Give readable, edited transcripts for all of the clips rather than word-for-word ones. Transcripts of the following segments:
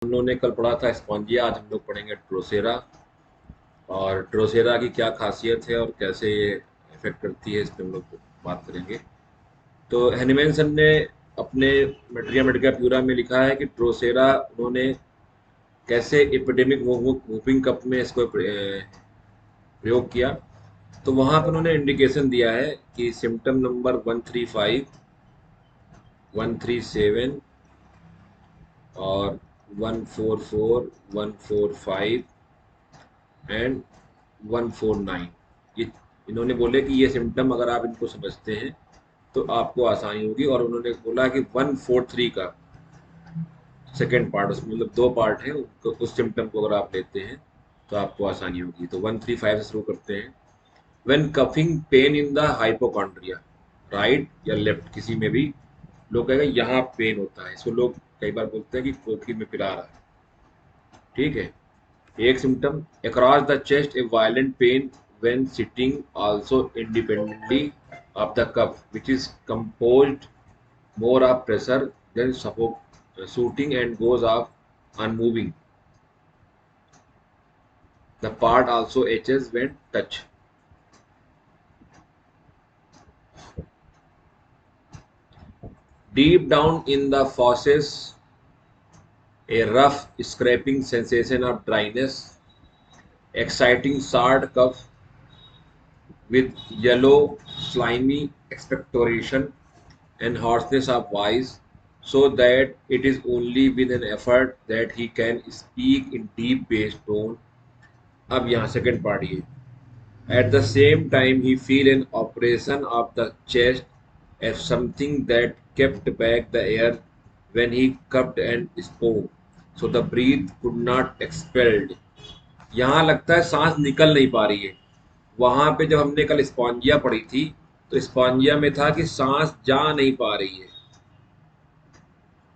लोगों ने कल पढ़ा था स्पॉन्जिया, आज हम लोग पढ़ेंगे ड्रोसेरा। और ड्रोसेरा की क्या खासियत है और कैसे ये इफेक्ट करती है, इस पर हम लोग बात करेंगे। तो हैनिमैन ने अपने मेट्रिया मेडिका प्यूरा में लिखा है कि ड्रोसेरा उन्होंने कैसे एपिडेमिक वूपिंग कप में इसको प्रयोग किया। तो वहाँ पर उन्होंने इंडिकेशन दिया है कि सिम्टम नंबर 135, 137 और 144, 145 एंड 149। ये इन्होंने बोले कि ये सिम्टम अगर आप इनको समझते हैं तो आपको आसानी होगी। और उन्होंने बोला कि 143 का सेकेंड पार्ट, उसमें मतलब दो पार्ट है, उस सिम्टम को अगर आप लेते हैं तो आपको आसानी होगी। तो 135 से शुरू करते हैं। When coughing pain in the hypochondria, right या लेफ्ट किसी में भी, लोग कहेगा यहाँ पेन होता है। इसको लोग कई बार बोलते हैं कि खोखी में पिला रहा है। ठीक है। एक symptom across the chest a violent pain when sitting also independently of the cough which is composed more of pressure than shooting and goes off unmoving. The part also etches when touch. Deep down in the fauces, a rough scraping sensation of dryness, exciting sard cuff with yellow slimy expectoration and hoarseness of voice, so that it is only with an effort that he can speak in deep bass tone. अब यहाँ second part ये, at the same time, he feel an oppression of the chest as something that kept back the air when he cupped and spoke. So the breath could not expelled. यहाँ लगता है सांस निकल नहीं पा रही है। वहां पे जब हमने कल स्पॉन्जिया पढ़ी थी तो स्पॉन्जिया में था कि सांस जा नहीं पा रही है।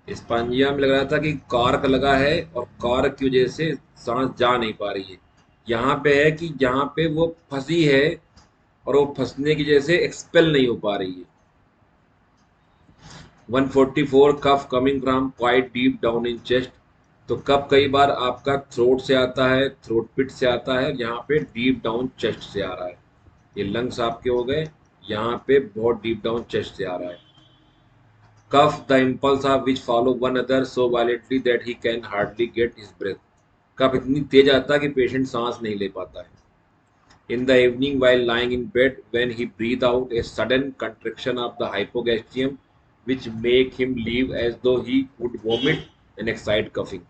स्पॉन्जिया में लग रहा था कि कार्क लगा है और कार्क की वजह से सांस जा नहीं पा रही है। यहाँ पे है कि यहाँ पे वो फंसी है और वो फंसने की वजह से एक्सपेल नहीं हो पा रही है। 144 कफ coming from quite deep down in chest. तो कफ कई बार आपका थ्रोट से आता है, थ्रोट पिट से आता है, यहाँ पे डीप डाउन चेस्ट से आ रहा है। ये लंग्स आपके हो गए, यहाँ पे बहुत डीप डाउन चेस्ट से आ रहा है। Cough the impulse of which follow one other so violently that he can hardly get his breath. Cough इतनी तेज आता है कि पेशेंट सांस नहीं ले पाता है। In the evening, while lying in bed, when he breathed out a sudden contraction of the hypogastrium, which make him leave as though he would vomit and excite coughing.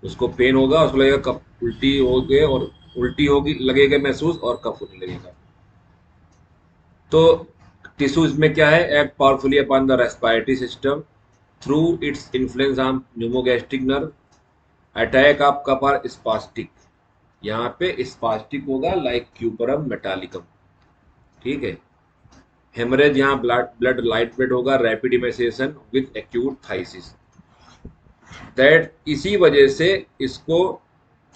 उसको पेन होगा, उसको लगेगा कफ उल्टी हो गए और उल्टी होगी लगेगा महसूस और कफ होने लगेगा। तो टिश्यूज में क्या है, act powerfully upon the respiratory system through its influence on pneumogastric nerve. Attack of cough are spastic, यहाँ पे स्पास्टिक होगा लाइक क्यूपरम मेटालिकम। ठीक है। हेमरेज यहाँ ब्लड लाइट ब्लड होगा, rapid emaciation with acute phthisis. That इसी वजह से इसको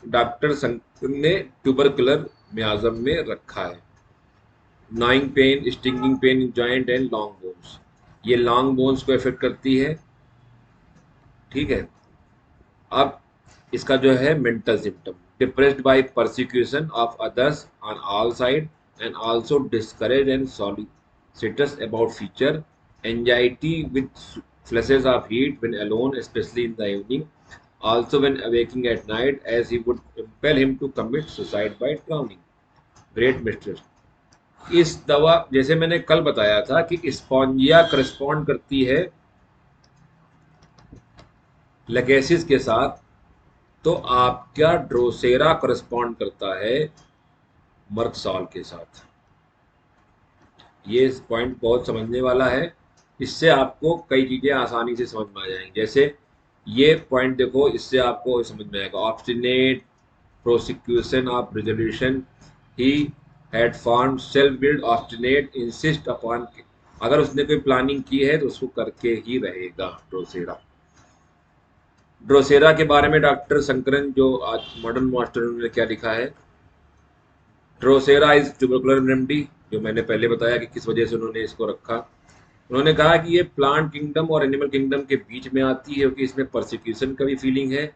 डॉक्टर शंकर ने ट्यूबरकुलर मियाजम में रखा है। Gnawing pain, stinging pain in joint and long bones, ये लॉन्ग बोन्स को इफेक्ट करती है। ठीक है। अब इसका जो है mental symptom, depressed by persecution of others on all side and also discourage and solicitous about future, anxiety with flashes of heat when alone, especially in the evening, also when awaking at night, as he would impel him to commit suicide by drowning. Great mistress। इस दवा जैसे मैंने कल बताया था कि Spongia correspond करती है लेगेसिस के साथ, तो आपका ड्रोसेरा करस्पॉन्ड करता है मर्कसॉल के साथ। ये पॉइंट बहुत समझने वाला है, इससे आपको कई चीजें आसानी से समझ में आ जाएंगी। जैसे ये पॉइंट देखो, इससे आपको समझ में आएगा। Obstinate prosecution of resolution, he had form self willed obstinate insist upon. अगर उसने कोई प्लानिंग की है तो उसको करके ही रहेगा ड्रोसेरा। ड्रोसेरा के बारे में डॉक्टर शंकरन जो आज मॉडर्न मास्टर उन्होंने क्या लिखा है, ड्रोसेरा इज ट्यूबरकुलर रेमेडी, जो मैंने पहले बताया कि किस वजह से उन्होंने इसको रखा। उन्होंने कहा कि ये प्लांट किंगडम और एनिमल किंगडम के बीच में आती है, क्योंकि इसमें परसिक्यूशन का भी फीलिंग है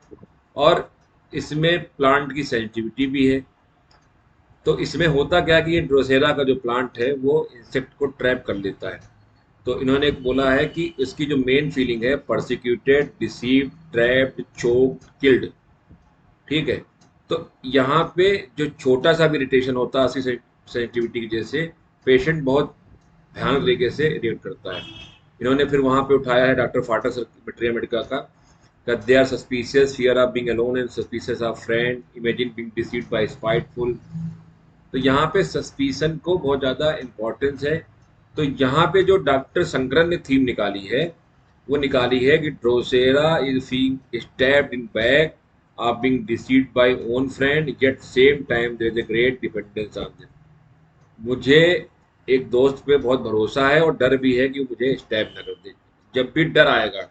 और इसमें प्लांट की सेंसिटिविटी भी है। तो इसमें होता क्या कि ये ड्रोसेरा का जो प्लांट है वो इंसेक्ट को ट्रैप कर लेता है। तो इन्होंने बोला है कि इसकी जो मेन फीलिंग है, persecuted, deceived, trapped, choked, killed. ठीक है। तो यहाँ पे जो छोटा सा भी इरिटेशन होता है, उसकी सेंसिटिविटी की वजह से पेशेंट बहुत भयानक तरीके से रिएक्ट करता है। इन्होंने फिर वहां पे उठाया है doctor Phatak sir materia medica का they are suspicious, fear of being alone and suspicious of friend, imagine being deceived by spiteful. तो यहाँ पे सस्पिशन को बहुत ज्यादा इंपॉर्टेंस है। तो यहाँ पे जो डॉक्टर शंकरन ने थीम निकाली है, वो निकाली है कि Drosera is being stabbed in back of being deceived by own friend, yet same time there is a great dependence on them। मुझे एक दोस्त पे बहुत भरोसा है और डर भी है कि वो मुझे स्टैब न कर दे। जब भी डर आएगा,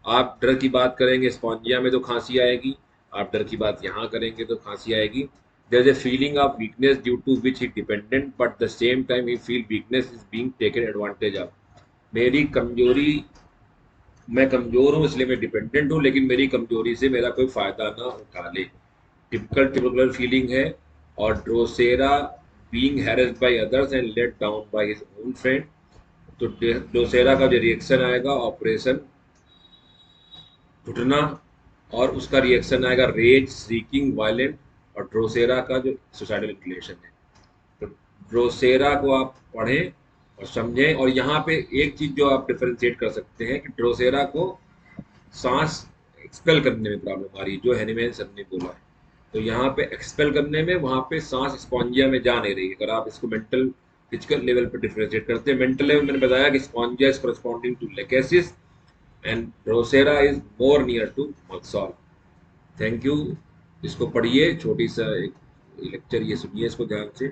आप डर की बात करेंगे स्पॉन्जिया में तो खांसी आएगी, आप डर की बात यहाँ करेंगे तो खांसी आएगी। There is a feeling of weakness due to which he dependent, but the same time he feel weakness is being taken advantage of। मेरी कमजोरी, मैं कमजोर हूँ इसलिए मैं डिपेंडेंट हूँ, लेकिन मेरी कमजोरी से मेरा कोई फायदा ना उठा ले। टिपिकल ट्यूबुलर फीलिंग है। और Drosera being harassed by others and let down by his own friend. तो ड्रोसेरा का जो रिएक्शन आएगा, ऑपरेशन, घुटना, और उसका रिएक्शन आएगा रेज, सीकिंग, वायलेंट। और ड्रोसेरा का जो सुसाइडल इंक्लिनेशन है। तो ड्रोसेरा को आप पढ़ें और समझें। और यहाँ पे एक चीज जो आप डिफरेंशिएट कर सकते हैं कि ड्रोसेरा को सांस एक्सपेल करने में प्रॉब्लम आ रही है, जो हैनीमैन सर ने बोला है। तो यहाँ पे एक्सपेल करने में, वहाँ पे सांस स्पॉन्जिया में जा नहीं रही है। अगर आप इसको मेंटल फिजिकल लेवल पे डिफरेंशिएट करते हैं, मेंटल लेवल मैंने बताया कि Spongia is corresponding to Lachesis and Drosera is more near to मक्सॉल। Thank you. इसको पढ़िए, छोटी सा एक लेक्चर ये सुनिए इसको ध्यान से।